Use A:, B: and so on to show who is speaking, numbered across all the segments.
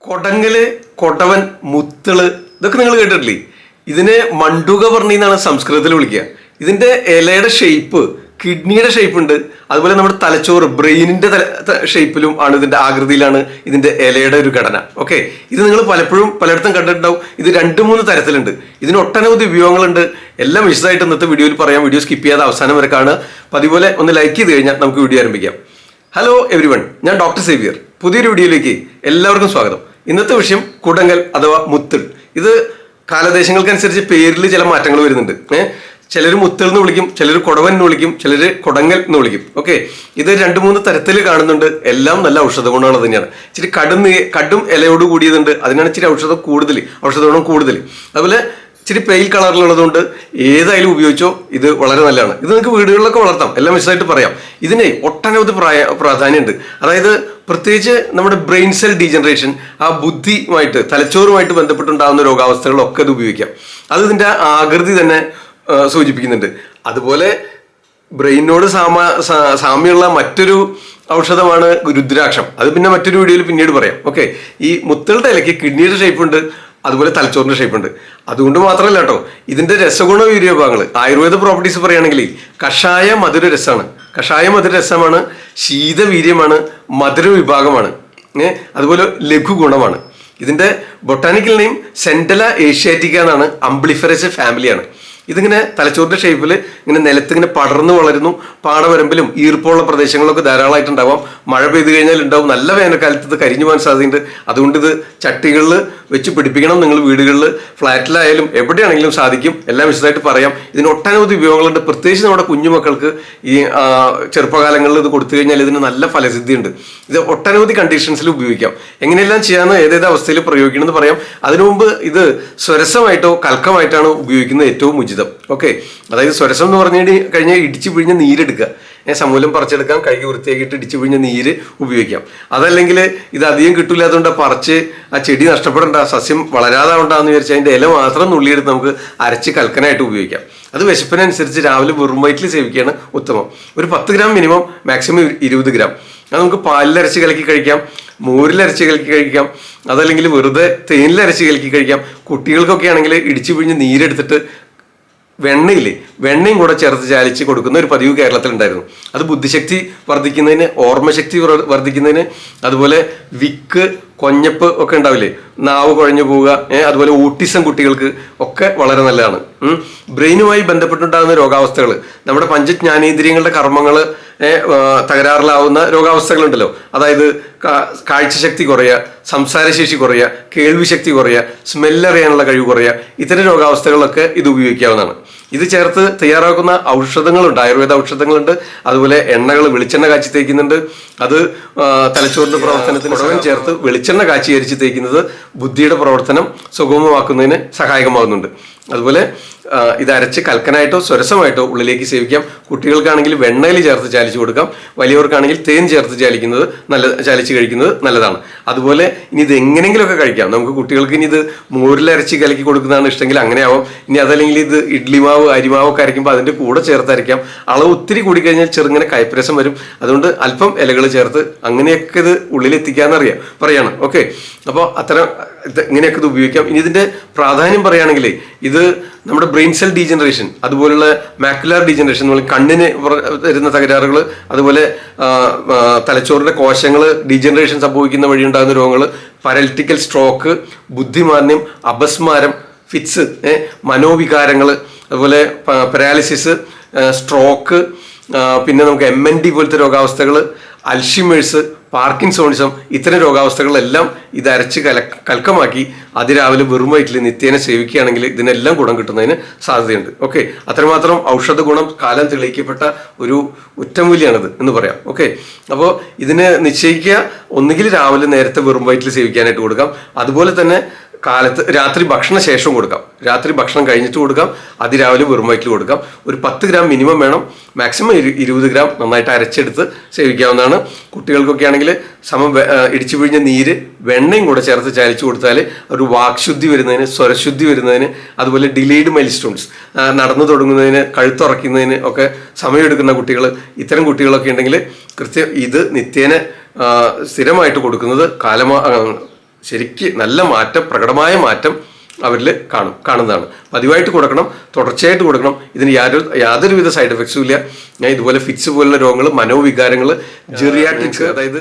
A: കൊടങ്ങല്, കൊടവൻ, മുത്തിള് ഇതൊക്കെ നിങ്ങൾ കേട്ടിട്ടില്ലേ? ഇതിനെ മണ്ടൂകപർണി എന്നാണ് സംസ്കൃതത്തിൽ വിളിക്കുക. ഇതിന്റെ ഇലയുടെ ഷേപ്പ് കിഡ്നിയുടെ ഷേപ്പ് ഉണ്ട്. അതുപോലെ നമ്മുടെ തലച്ചോറ് ബ്രെയിനിന്റെ ഷേപ്പിലും ആണ്, ഇതിന്റെ ആകൃതിയിലാണ് ഇതിന്റെ ഇലയുടെ ഒരു ഘടന. ഓക്കെ, ഇത് നിങ്ങൾ പലപ്പോഴും പലയിടത്തും കണ്ടിട്ടുണ്ടാവും. ഇത് 2-3 തരത്തിലുണ്ട്. ഇതിന് ഒട്ടനവധി ഉപയോഗങ്ങളുണ്ട്. എല്ലാം വിശദമായിട്ട് ഇന്നത്തെ വീഡിയോയിൽ പറയാം. വീഡിയോ സ്കിപ്പ് ചെയ്യാതെ അവസാനം വരെ കാണുക. പതിപോലെ ഒന്ന് ലൈക്ക് ചെയ്ത് കഴിഞ്ഞാൽ നമുക്ക് വീഡിയോ ആരംഭിക്കാം. ഹലോ എവരിവൺ, ഞാൻ ഡോക്ടർ സേവിയർ. പുതിയൊരു വീഡിയോയിലേക്ക് എല്ലാവർക്കും സ്വാഗതം. ഇന്നത്തെ വിഷയം കുടങ്ങൽ അഥവാ മുത്തിൾ. ഇത് കാലദേശങ്ങൾക്കനുസരിച്ച് പേരിൽ ചില മാറ്റങ്ങൾ വരുന്നുണ്ട്. ചിലർ മുത്തിൾ എന്ന് വിളിക്കും, ചിലർ കൊടവൻ എന്ന് വിളിക്കും, ചിലർ കൊടങ്ങൽ എന്ന് വിളിക്കും. ഓക്കെ, ഇത് 2-3 തരത്തിൽ കാണുന്നുണ്ട്. എല്ലാം നല്ല ഔഷധ ഗുണങ്ങൾ തന്നെയാണ്. ഇച്ചിരി കടും ഇലയോട് കൂടിയതുണ്ട്, അതിനാണ് ഇച്ചിരി ഔഷധ ഗുണം കൂടുതൽ. അതുപോലെ ഇച്ചിരി പെയിൽ കളറിലുള്ളതുകൊണ്ട് ഏതായാലും ഉപയോഗിച്ചോ, ഇത് വളരെ നല്ലതാണ്. ഇത് നിങ്ങൾക്ക് വീടുകളിലൊക്കെ വളർത്താം. എല്ലാം വിശദമായിട്ട് പറയാം. ഇതിന് ഒട്ടനവധി പ്രാധാന്യമുണ്ട്. അതായത് പ്രത്യേകിച്ച് നമ്മുടെ ബ്രെയിൻ സെൽ ഡീജനറേഷൻ, ആ ബുദ്ധിയുമായിട്ട് തലച്ചോറുമായിട്ട് ബന്ധപ്പെട്ടുണ്ടാകുന്ന രോഗാവസ്ഥകളൊക്കെ ഇത് ഉപയോഗിക്കാം. അത് ഇതിന്റെ ആകൃതി തന്നെ സൂചിപ്പിക്കുന്നുണ്ട്. അതുപോലെ ബ്രെയിനോട് സാമ്യമുള്ള മറ്റൊരു ഔഷധമാണ് രുദ്രാക്ഷം. അത് പിന്നെ മറ്റൊരു വീഡിയോയിൽ പിന്നീട് പറയാം. ഓക്കെ, ഈ മുത്തളുടെ ഇലയ്ക്ക് കിഡ്നിയുടെ ഷേപ്പ് ഉണ്ട്, അതുപോലെ തലച്ചോറിന്റെ ഷേപ്പ് ഉണ്ട്. അതുകൊണ്ട് മാത്രമല്ല കേട്ടോ, ഇതിന്റെ രസഗുണ വീര്യഭാഗങ്ങൾ ആയുർവേദ പ്രോപ്പർട്ടീസ് പറയുകയാണെങ്കിൽ കഷായ മധുര രസമാണ്. കഷായ മധുര രസമാണ്, ശീതവീര്യമാണ്, മധുര വിഭാഗമാണ്, അതുപോലെ ലഘു ഗുണമാണ്. ഇതിന്റെ ബൊട്ടാനിക്കൽ നെയിം സെന്റല ഏഷ്യാറ്റിക്ക എന്നാണ്. അംബ്ലിഫറസ് ഫാമിലിയാണ്. ഇതിങ്ങനെ തലച്ചോറിന്റെ ഷേപ്പിൽ ഇങ്ങനെ നിലത്തിങ്ങനെ പടർന്നു വളരുന്നു. പാടവരമ്പിലും ഈർപ്പമുള്ള പ്രദേശങ്ങളൊക്കെ ധാരാളമായിട്ടുണ്ടാവാം. മഴ പെയ്തു കഴിഞ്ഞാൽ ഉണ്ടാവും. നല്ല വേനൽക്കാലത്ത് ഇത് കരിഞ്ഞു പോകാൻ സാധ്യതയുണ്ട്. അതുകൊണ്ട് ഇത് ചട്ടികളിൽ വെച്ച് പിടിപ്പിക്കണം. നിങ്ങൾ വീടുകളിൽ, ഫ്ലാറ്റിലായാലും എവിടെയാണെങ്കിലും സാധിക്കും. എല്ലാം വിശദമായിട്ട് പറയാം. ഇതിന് ഒട്ടനവധി ഉപയോഗങ്ങളുണ്ട്. പ്രത്യേകിച്ച് നമ്മുടെ കുഞ്ഞുമക്കൾക്ക് ഈ ചെറുപ്പകാലങ്ങളിൽ ഇത് കൊടുത്തു കഴിഞ്ഞാൽ ഇതിന് നല്ല ഫലസിദ്ധിയുണ്ട്. ഇത് ഒട്ടനവധി കണ്ടീഷൻസിൽ ഉപയോഗിക്കാം. എങ്ങനെയെല്ലാം ചെയ്യാമെന്ന് ഏതേത് അവസ്ഥയിൽ പ്രയോഗിക്കണമെന്ന് പറയാം. അതിനു മുമ്പ് ഇത് സ്വരസമായിട്ടോ കൽക്കമായിട്ടാണ് ഉപയോഗിക്കുന്നത് ഏറ്റവും ഉചിതം. ഓക്കെ, അതായത് സ്വരസം എന്ന് പറഞ്ഞു കഴിഞ്ഞാൽ ഇടിച്ചു പിഴിഞ്ഞ നീരെടുക്കുക. സമൂലം പറിച്ചെടുക്കാം, കഴുകി വൃത്തിയാക്കിയിട്ട് ഇടിച്ചു പിഴിഞ്ഞ നീര് ഉപയോഗിക്കാം. അതല്ലെങ്കിൽ ഇത് അധികം കിട്ടില്ലാത്തതുകൊണ്ട് പറിച്ച് ആ ചെടി നഷ്ടപ്പെടേണ്ട, സസ്യം വളരാതാവണ്ടെന്ന് വിചാരിച്ചാൽ അതിൻ്റെ ഇല മാത്രം നുള്ളിയെടുത്ത് നമുക്ക് അരച്ച് കൽക്കനായിട്ട് ഉപയോഗിക്കാം. അത് വിശപ്പിനനുസരിച്ച് രാവിലെ വെറും വയറ്റിൽ സേവിക്കുകയാണ് ഉത്തമം. ഒരു 10 ഗ്രാം മിനിമം, മാക്സിമം 20 ഗ്രാം. അത് നമുക്ക് പാലിലരച്ച് കലക്കി കഴിക്കാം, മോരിലരച്ച് കലക്കി കഴിക്കാം, അതല്ലെങ്കിൽ വെറുതെ തേനിലരച്ച് കലക്കി കഴിക്കാം. കുട്ടികൾക്കൊക്കെ ആണെങ്കിൽ ഇടിച്ചു പിഴിഞ്ഞ് നീരെടുത്തിട്ട് വെണ്ണയും കൂടെ ചേർത്ത് ചാലിച്ച് കൊടുക്കുന്ന ഒരു പതിവ് കേരളത്തിലുണ്ടായിരുന്നു. അത് ബുദ്ധിശക്തി വർദ്ധിക്കുന്നതിന്, ഓർമ്മശക്തി വർദ്ധിക്കുന്നതിന്, അതുപോലെ വിക്ക്, കൊഞ്ഞപ്പ് ഒക്കെ ഉണ്ടാവില്ലേ, നാവ് കുഴഞ്ഞു പോവുക, അതുപോലെ ഓട്ടിസം കുട്ടികൾക്ക് ഒക്കെ വളരെ നല്ലതാണ്. ബ്രെയിനുമായി ബന്ധപ്പെട്ടുണ്ടാകുന്ന രോഗാവസ്ഥകൾ, നമ്മുടെ പഞ്ചജ്ഞാനേന്ദ്രിയങ്ങളുടെ കർമ്മങ്ങൾ തകരാറിലാവുന്ന രോഗാവസ്ഥകളുണ്ടല്ലോ. അതായത് കാഴ്ചശക്തി കുറയുക, സംസാരശേഷി കുറയുക, കേൾവിശക്തി കുറയുക, സ്മെല്ലറിയാനുള്ള കഴിവ് കുറയുക, ഇത്തരം രോഗാവസ്ഥകളൊക്കെ ഇത് ഉപയോഗിക്കാവുന്നതാണ്. ഇത് ചേർത്ത് തയ്യാറാക്കുന്ന ഔഷധങ്ങളുണ്ട്, ആയുർവേദ ഔഷധങ്ങളുണ്ട്. അതുപോലെ എണ്ണകൾ, വെളിച്ചെണ്ണ കാച്ചി തേക്കുന്നുണ്ട്. അത് തലച്ചോറിന്റെ പ്രവർത്തനത്തിന് ചേർത്ത് വെളിച്ചെണ്ണ കാച്ചി അരിച്ച് തേക്കുന്നത് ബുദ്ധിയുടെ പ്രവർത്തനം സുഗമമാക്കുന്നതിന് സഹായകമാകുന്നുണ്ട്. അതുപോലെ ഇത് അരച്ച് കൽക്കനായിട്ടോ സ്വരസമായിട്ടോ ഉള്ളിലേക്ക് സേവിക്കാം. കുട്ടികൾക്കാണെങ്കിൽ വെണ്ണയിൽ ചേർത്ത് ചാലിച്ച് കൊടുക്കാം. വലിയവർക്കാണെങ്കിൽ തേൻ ചേർത്ത് ചാലിച്ച് കഴിക്കുന്നത് നല്ലതാണ്. അതുപോലെ ഇനി ഇത് എങ്ങനെയെങ്കിലുമൊക്കെ കഴിക്കാം. നമുക്ക് കുട്ടികൾക്ക് ഇനി ഇത് മോരിലരച്ച് കലക്കി കൊടുക്കുന്നതാണ് ഇഷ്ടമെങ്കിൽ അങ്ങനെ ആവാം. ഇനി അതല്ലെങ്കിൽ ഇത് ഇഡ്ലി മാവ്, അരിമാവൊക്കെ അരയ്ക്കുമ്പോൾ അതിൻ്റെ കൂടെ ചേർത്ത് അരയ്ക്കാം. അളവ് ഒത്തിരി കൂടിക്കഴിഞ്ഞാൽ ചെറുങ്ങനെ കയ്പ്പരസം വരും. അതുകൊണ്ട് അല്പം ഇലകൾ ചേർത്ത് അങ്ങനെയൊക്കെ ഇത് ഉള്ളിലെത്തിക്കാന്നറിയാം പറയാണ്. ഓക്കെ, അപ്പോൾ ഇങ്ങനെയൊക്കെ ഇത് ഉപയോഗിക്കാം. ഇനി ഇതിന്റെ പ്രാധാന്യം പറയുകയാണെങ്കിൽ ഇത് നമ്മുടെ ബ്രെയിൻ സെൽ ഡീജനറേഷൻ, അതുപോലുള്ള മാക്കുലാർ ഡീജനറേഷൻ, കണ്ണിന് വരുന്ന തകരാറുകൾ, അതുപോലെ തലച്ചോറിന്റെ കോശങ്ങൾ ഡീജനറേഷൻ സംഭവിക്കുന്ന വഴി ഉണ്ടാകുന്ന രോഗങ്ങൾ, പാരലിറ്റിക്കൽ സ്ട്രോക്ക്, ബുദ്ധിമാന്യം, അപസ്മാരം, ഫിറ്റ്സ്, മനോവികാരങ്ങൾ, അതുപോലെ പാരാലിസിസ്, സ്ട്രോക്ക്, പിന്നെ നമുക്ക് MND പോലത്തെ രോഗാവസ്ഥകൾ, അൽഷിമേഴ്സ്, പാർക്കിൻസോണിസം, ഇത്തരം രോഗാവസ്ഥകളെല്ലാം ഇത് അരച്ച് കൽക്കമാക്കി അതിരാവിലെ വെറും വയറ്റിൽ നിത്യേന സേവിക്കുകയാണെങ്കിൽ ഇതിനെല്ലാം ഗുണം കിട്ടുന്നതിന് സാധ്യതയുണ്ട്. ഓക്കെ, അത്രമാത്രം ഔഷധ ഗുണം കാലം തെളിയിക്കപ്പെട്ട ഒരു ഒറ്റമൂലിയാണിത് എന്ന് പറയാം. ഓക്കെ, അപ്പോൾ ഇതിന് നിശ്ചയിക്കുക, ഒന്നുകിൽ രാവിലെ നേരത്തെ വെറും വയറ്റിൽ സേവിക്കാനായിട്ട് കൊടുക്കാം. അതുപോലെ തന്നെ കാലത്ത് രാത്രി ഭക്ഷണ ശേഷം കൊടുക്കാം, രാത്രി ഭക്ഷണം കഴിഞ്ഞിട്ട് കൊടുക്കാം, അതിരാവിലെ വെറും വയറ്റിൽ കൊടുക്കാം. ഒരു 10 ഗ്രാം മിനിമം വേണം, മാക്സിമം 20 ഗ്രാം നന്നായിട്ട് അരച്ചെടുത്ത് സേവിക്കാവുന്നതാണ്. കുട്ടികൾക്കൊക്കെ ആണെങ്കിൽ ഇടിച്ചു പിഴിഞ്ഞ നീര്, വെണ്ണയും കൂടെ ചേർത്ത് ചാലിച്ചു കൊടുത്താൽ ഒരു വാക്ശുദ്ധി വരുന്നതിന്, സ്വരശുദ്ധി വരുന്നതിന്, അതുപോലെ ഡിലേഡ് മൈൽസ്റ്റോൺസ് നടന്നു തുടങ്ങുന്നതിന്, കഴുത്തുറക്കുന്നതിന് ഒക്കെ സമയമെടുക്കുന്ന കുട്ടികൾ, ഇത്തരം കുട്ടികളൊക്കെ ഉണ്ടെങ്കിൽ ഇത് നിത്യേന സ്ഥിരമായിട്ട് കൊടുക്കുന്നത് ശരിക്ക് നല്ല മാറ്റം, പ്രകടമായ മാറ്റം അവരിൽ കാണുന്നതാണ്. പതിവായിട്ട് കൊടുക്കണം, തുടർച്ചയായിട്ട് കൊടുക്കണം. ഇതിന് യാതൊരുവിധ സൈഡ് എഫക്ട്സും ഇല്ല. ഇതുപോലെ ഫിറ്റ്സ് പോലുള്ള രോഗങ്ങൾ, മനോവികാരങ്ങൾ, ജെറിയാട്രിക്സ്, അതായത്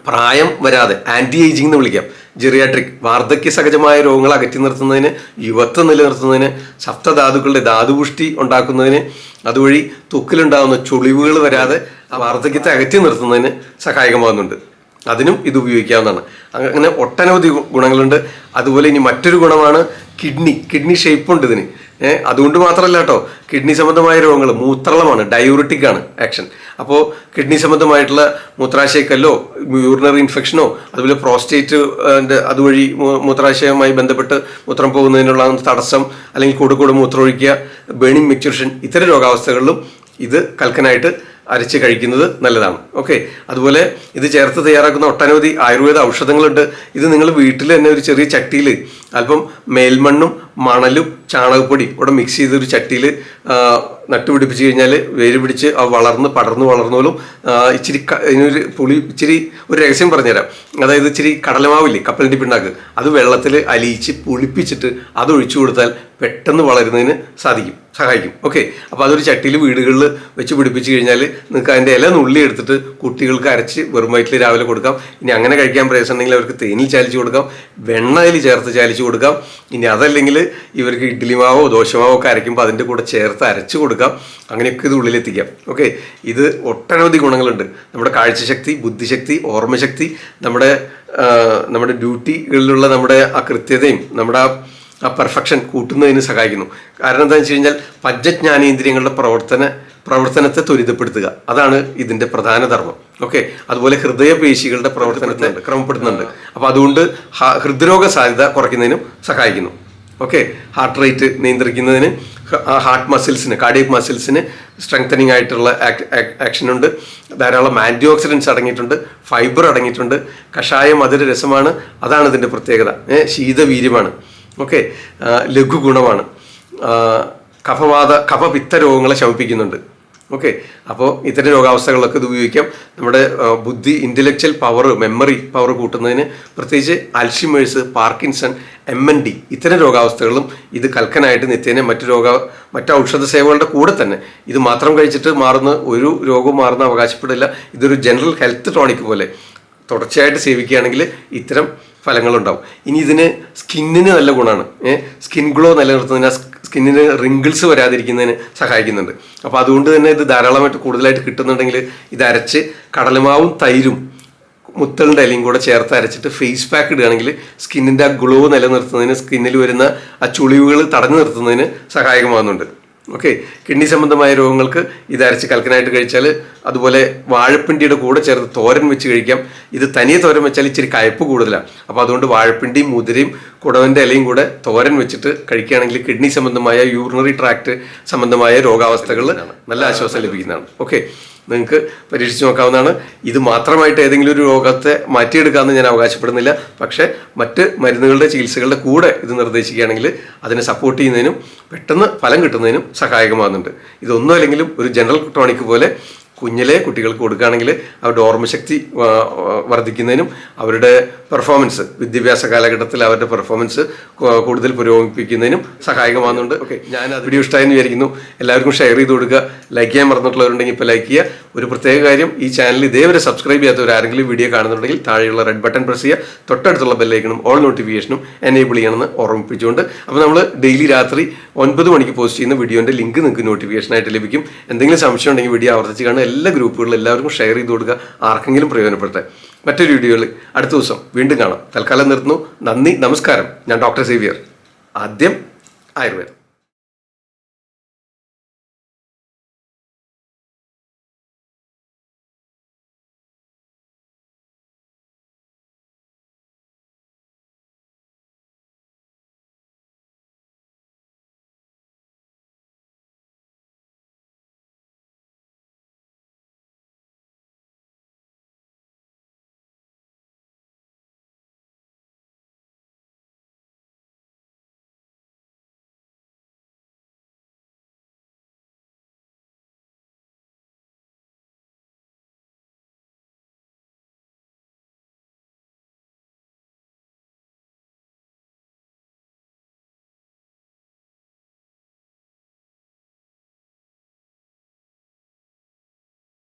A: പ്രായം വരാതെ ആന്റി ഏജിംഗ് എന്ന് വിളിക്കാം. ജെറിയാട്രിക്, വാർദ്ധക്യ സഹജമായ രോഗങ്ങൾ അകറ്റി നിർത്തുന്നതിന്, യുവത്വം നിലനിർത്തുന്നതിന്, സപ്തധാതുക്കളുടെ ധാതുപുഷ്ടി ഉണ്ടാക്കുന്നതിന്, അതുവഴി ത്വക്കിലുണ്ടാകുന്ന ചുളിവുകൾ വരാതെ വാർദ്ധക്യത്തെ അകറ്റി നിർത്തുന്നതിന് സഹായകമാകുന്നുണ്ട്. അതിനും ഇത് ഉപയോഗിക്കാവുന്നതാണ്. അങ്ങനെ ഒട്ടനവധി ഗുണങ്ങളുണ്ട്. അതുപോലെ ഇനി മറ്റൊരു ഗുണമാണ് കിഡ്നി ഷേപ്പുണ്ട് ഇതിന്. അതുകൊണ്ട് മാത്രമല്ല കേട്ടോ, കിഡ്നി സംബന്ധമായ രോഗങ്ങൾ, മൂത്രളമാണ്, ഡയൂറിറ്റിക് ആണ് ആക്ഷൻ. അപ്പോൾ കിഡ്നി സംബന്ധമായിട്ടുള്ള മൂത്രാശയക്കല്ലോ, യൂറിനറി ഇൻഫെക്ഷനോ, അതുപോലെ പ്രോസ്റ്റേറ്റ് അതുവഴി മൂത്രാശയവുമായി ബന്ധപ്പെട്ട് മൂത്രം പോകുന്നതിനുള്ള തടസ്സം, അല്ലെങ്കിൽ കൂടുകൂടെ മൂത്രമൊഴിക്കുക, ബേണിംഗ് മിക്ചുറേഷൻ, ഇത്തരം രോഗാവസ്ഥകളിലും ഇത് കൽക്കനായിട്ട് അരച്ച് കഴിക്കുന്നത് നല്ലതാണ്. ഓക്കെ. അതുപോലെ ഇത് ചേർത്ത് തയ്യാറാക്കുന്ന ഒട്ടനവധി ആയുർവേദ ഔഷധങ്ങളുണ്ട്. ഇത് നിങ്ങൾ വീട്ടിൽ തന്നെ ഒരു ചെറിയ ചട്ടിയിൽ അല്പം മേൽമണ്ണും മണലും ചാണകപ്പൊടി ഇവിടെ മിക്സ് ചെയ്തൊരു ചട്ടിയിൽ നട്ടുപിടിപ്പിച്ച് കഴിഞ്ഞാൽ വേര് പിടിച്ച് പടർന്ന് വളർന്നോളും. ഇച്ചിരി ഒരു രഹസ്യം പറഞ്ഞുതരാം. അതായത് ഇച്ചിരി കടലമാവില്ലേ, കപ്പലണ്ടി പിണ്ണാക്ക്, അത് വെള്ളത്തിൽ അലിയിച്ച് പുളിപ്പിച്ചിട്ട് അത് ഒഴിച്ചു കൊടുത്താൽ പെട്ടെന്ന് വളരുന്നതിന് സഹായിക്കും. ഓക്കെ. അപ്പോൾ അതൊരു ചട്ടിയിൽ വീടുകളിൽ വെച്ച് പിടിപ്പിച്ച് കഴിഞ്ഞാൽ നിങ്ങൾക്ക് അതിൻ്റെ ഇല നുള്ളി എടുത്തിട്ട് കുട്ടികൾക്ക് അരച്ച് വെറും വയറ്റിൽ രാവിലെ കൊടുക്കാം. ഇനി അങ്ങനെ കഴിക്കാൻ പ്രയാസമുണ്ടെങ്കിൽ അവർക്ക് തേനിൽ ചാലിച്ച് കൊടുക്കാം, വെണ്ണയിൽ ചേർത്ത് ചാലിച്ച് കൊടുക്കാം. ഇനി അതല്ലെങ്കിൽ ഇവർക്ക് ഇഡ്ഡലി മാവോ ദോശമാവോ ഒക്കെ അരയ്ക്കുമ്പോൾ അതിൻ്റെ കൂടെ ചേർത്ത് അരച്ച് കൊടുക്കാം. അങ്ങനെയൊക്കെ ഇത് ഉള്ളിലെത്തിക്കാം. ഓക്കെ. ഇത് ഒട്ടനവധി ഗുണങ്ങളുണ്ട്. നമ്മുടെ കാഴ്ചശക്തി, ബുദ്ധിശക്തി, ഓർമ്മശക്തി, നമ്മുടെ ഡ്യൂട്ടികളിലുള്ള നമ്മുടെ ആ കൃത്യതയും നമ്മുടെ ആ പെർഫെക്ഷൻ കൂട്ടുന്നതിന് സഹായിക്കുന്നു. കാരണം എന്താണെന്ന് വെച്ച് കഴിഞ്ഞാൽ പഞ്ചജ്ഞാനേന്ദ്രിയങ്ങളുടെ പ്രവർത്തനത്തെ ത്വരിതപ്പെടുത്തുക, അതാണ് ഇതിൻ്റെ പ്രധാന ധർമ്മം. ഓക്കെ. അതുപോലെ ഹൃദയപേശികളുടെ പ്രവർത്തനത്തെ ക്രമപ്പെടുത്തുന്നുണ്ട്. അപ്പോൾ അതുകൊണ്ട് ഹൃദ്രോഗ സാധ്യത കുറയ്ക്കുന്നതിനും സഹായിക്കുന്നു. ഓക്കെ. ഹാർട്ട് റേറ്റ് നിയന്ത്രിക്കുന്നതിന്, ഹാർട്ട് മസിൽസിന്, കാർഡിയക് മസിൽസിന് സ്ട്രെങ്തനിങ് ആയിട്ടുള്ള ആക്ഷനുണ്ട്. ധാരാളം ആൻറ്റി ഓക്സിഡൻസ് അടങ്ങിയിട്ടുണ്ട്, ഫൈബർ അടങ്ങിയിട്ടുണ്ട്. കഷായം മധുര രസമാണ്, അതാണ് ഇതിൻ്റെ പ്രത്യേകത. ശീതവീര്യമാണ്. ഓക്കെ. ലഘുഗുണമാണ്. കഫപിത്ത രോഗങ്ങളെ ശമിപ്പിക്കുന്നുണ്ട്. ഓക്കെ. അപ്പോൾ ഇത്തരം രോഗാവസ്ഥകളിലൊക്കെ ഇത് ഉപയോഗിക്കാം. നമ്മുടെ ബുദ്ധി, ഇൻ്റലക്ച്വൽ പവർ, മെമ്മറി പവർ കൂട്ടുന്നതിന്, പ്രത്യേകിച്ച് അൽഷിമേഴ്സ്, പാർക്കിൻസൺ, MND ഇത്തരം രോഗാവസ്ഥകളിലും ഇത് കൽക്കനായിട്ട് നിത്യേന മറ്റ് ഔഷധ സേവകളുടെ കൂടെ തന്നെ ഇത് മാത്രം കഴിച്ചിട്ട് ഒരു രോഗവും മാറുന്ന അവകാശപ്പെടില്ല. ഇതൊരു ജനറൽ ഹെൽത്ത് ടോണിക് പോലെ തുടർച്ചയായിട്ട് സേവിക്കുകയാണെങ്കിൽ ഇത്തരം ഫലങ്ങളുണ്ടാവും. ഇനി ഇതിന് സ്കിന്നിന് നല്ല ഗുണമാണ്. സ്കിൻ ഗ്ലോ നിലനിർത്തുന്നതിന്, സ്കിന്നിന് റിങ്കിൾസ് വരാതിരിക്കുന്നതിന് സഹായിക്കുന്നുണ്ട്. അപ്പോൾ അതുകൊണ്ട് തന്നെ ഇത് ധാരാളമായിട്ട് കൂടുതലായിട്ട് കിട്ടുന്നുണ്ടെങ്കിൽ ഇത് അരച്ച് കടലമാവും തൈരും മുത്തലിൻ്റെ ഇലയും കൂടെ ചേർത്ത് അരച്ചിട്ട് ഫേസ് പാക്ക് ഇടുകയാണെങ്കിൽ സ്കിന്നിൻ്റെ ആ ഗ്ലോ നിലനിർത്തുന്നതിന്, സ്കിന്നിൽ വരുന്ന ആ ചുളിവുകൾ തടഞ്ഞു നിർത്തുന്നതിന് സഹായകമാകുന്നുണ്ട്. ഓക്കെ. കിഡ്നി സംബന്ധമായ രോഗങ്ങൾക്ക് ഇത് അരച്ച് കൽക്കനായിട്ട് കഴിച്ചാൽ, അതുപോലെ വാഴപ്പിണ്ടിയുടെ കൂടെ ചേർത്ത് തോരൻ വെച്ച് കഴിക്കാം. ഇത് തനിയെ തോരൻ വെച്ചാൽ ഇച്ചിരി കയ്പ്പ് കൂടുതലാണ്. അപ്പോൾ അതുകൊണ്ട് വാഴപ്പിണ്ടിയും മുതിരയും കുടവൻ്റെ ഇലയും കൂടെ തോരൻ വെച്ചിട്ട് കഴിക്കുകയാണെങ്കിൽ കിഡ്നി സംബന്ധമായ, യൂറിനറി ട്രാക്ട് സംബന്ധമായ രോഗാവസ്ഥകളിൽ നല്ല ആശ്വാസം ലഭിക്കുന്നതാണ്. ഓക്കെ. നിങ്ങൾക്ക് പരീക്ഷിച്ച് നോക്കാവുന്നതാണ്. ഇത് മാത്രമായിട്ട് ഏതെങ്കിലും ഒരു രോഗത്തെ മാറ്റിയെടുക്കാമെന്ന് ഞാൻ അവകാശപ്പെടുന്നില്ല. പക്ഷേ മറ്റ് മരുന്നുകളുടെ ചികിത്സകളുടെ കൂടെ ഇത് നിർദ്ദേശിക്കുകയാണെങ്കിൽ അതിനെ സപ്പോർട്ട് ചെയ്യുന്നതിനും പെട്ടെന്ന് ഫലം കിട്ടുന്നതിനും സഹായകമാകുന്നുണ്ട്. ഇതൊന്നും അല്ലെങ്കിലും ഒരു ജനറൽ ടോണിക് പോലെ കുഞ്ഞിലെ കുട്ടികൾക്ക് കൊടുക്കുകയാണെങ്കിൽ അവരുടെ ഓർമ്മശക്തി വർദ്ധിക്കുന്നതിനും അവരുടെ പെർഫോമൻസ്, വിദ്യാഭ്യാസ കാലഘട്ടത്തിൽ അവരുടെ പെർഫോമൻസ് കൂടുതൽ പുരോഗമിപ്പിക്കുന്നതിനും സഹായകമാകുന്നുണ്ട്. ഓക്കെ. ഞാൻ വീഡിയോ ഇഷ്ടമായെന്ന് വിചാരിക്കുന്നു. എല്ലാവർക്കും ഷെയർ ചെയ്ത് കൊടുക്കുക. ലൈക്ക് ചെയ്യാൻ മറന്നിട്ടുള്ളവരുണ്ടെങ്കിൽ ഇപ്പോൾ ലൈക്ക് ചെയ്യുക. ഒരു പ്രത്യേക കാര്യം, ഈ ചാനൽ ഇതേവരെ സബ്സ്ക്രൈബ് ചെയ്യാത്തവർ ആരെങ്കിലും വീഡിയോ കാണുന്നുണ്ടെങ്കിൽ താഴെയുള്ള റെഡ് ബട്ടൺ പ്രസ് ചെയ്യുക. തൊട്ടടുത്തുള്ള ബെല്ലൈക്കണും ഓൾ നോട്ടിഫിക്കേഷനും എനേബിൾ ചെയ്യണമെന്ന് ഓർമ്മിപ്പിച്ചുകൊണ്ട്, അപ്പോൾ നമ്മൾ ഡെയിലി രാത്രി 9 മണിക്ക് പോസ്റ്റ് ചെയ്യുന്ന വീഡിയോൻ്റെ ലിങ്ക് നിങ്ങൾക്ക് നോട്ടിഫിക്കേഷനായിട്ട് ലഭിക്കും. എന്തെങ്കിലും സംശയം ഉണ്ടെങ്കിൽ വീഡിയോ ആവർത്തിച്ച് കാണുക. എല്ലാ ഗ്രൂപ്പുകളിലും എല്ലാവർക്കും ഷെയർ ചെയ്ത് കൊടുക്കുക, ആർക്കെങ്കിലും പ്രയോജനപ്പെടട്ടെ. മറ്റൊരു വീഡിയോയിൽ അടുത്ത ദിവസം വീണ്ടും കാണാം. തൽക്കാലം നിർത്തുന്നു. നന്ദി, നമസ്കാരം. ഞാൻ ഡോക്ടർ Xavier. ആദ്യം ആയുർവേദം.